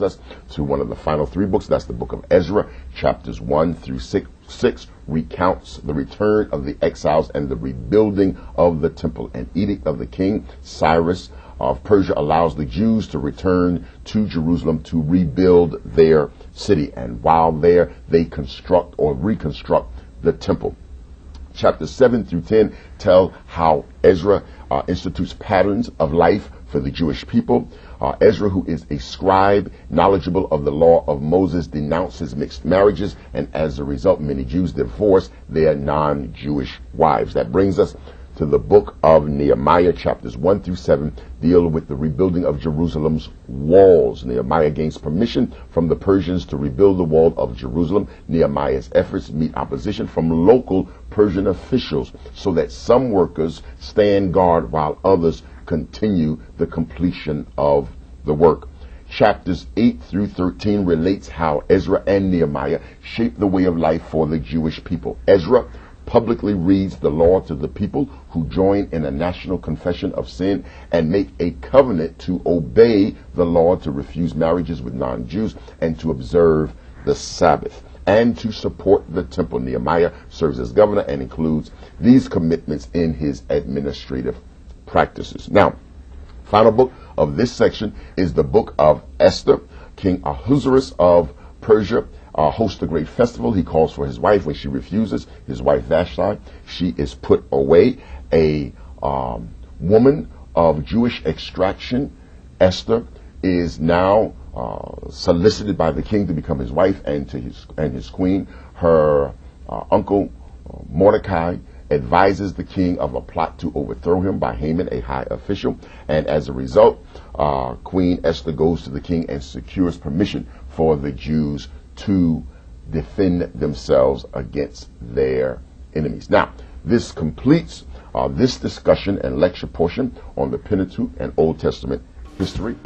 takes us to one of the final three books. That's the book of Ezra, chapters 1 through 6 recounts the return of the exiles and the rebuilding of the temple. An edict of the king Cyrus of Persia allows the Jews to return to Jerusalem to rebuild their city. And while there, they construct or reconstruct the temple. Chapters 7 through 10 tell how Ezra institutes patterns of life for the Jewish people. Ezra, who is a scribe knowledgeable of the law of Moses, denounces mixed marriages, and as a result, many Jews divorce their non-Jewish wives. That brings us to the book of Nehemiah. Chapters 1 through 7 deal with the rebuilding of Jerusalem's walls. Nehemiah gains permission from the Persians to rebuild the wall of Jerusalem. Nehemiah's efforts meet opposition from local Persian officials, so that some workers stand guard while others continue the completion of the work. Chapters 8 through 13 relates how Ezra and Nehemiah shaped the way of life for the Jewish people. Ezra publicly reads the law to the people, who join in a national confession of sin and make a covenant to obey the law, to refuse marriages with non-Jews, and to observe the Sabbath, and to support the temple. Nehemiah serves as governor and includes these commitments in his administrative practices. Now, final book of this section is the book of Esther. King Ahasuerus of Persia hosts a great festival. He calls for his wife. When she refuses, his wife Vashti, she is put away. A woman of Jewish extraction, Esther, is now solicited by the king to become his wife and his queen. Her uncle Mordecai advises the king of a plot to overthrow him by Haman, a high official, and as a result, Queen Esther goes to the king and secures permission for the Jews to defend themselves against their enemies. Now, this completes this discussion and lecture portion on the Pentateuch and Old Testament history.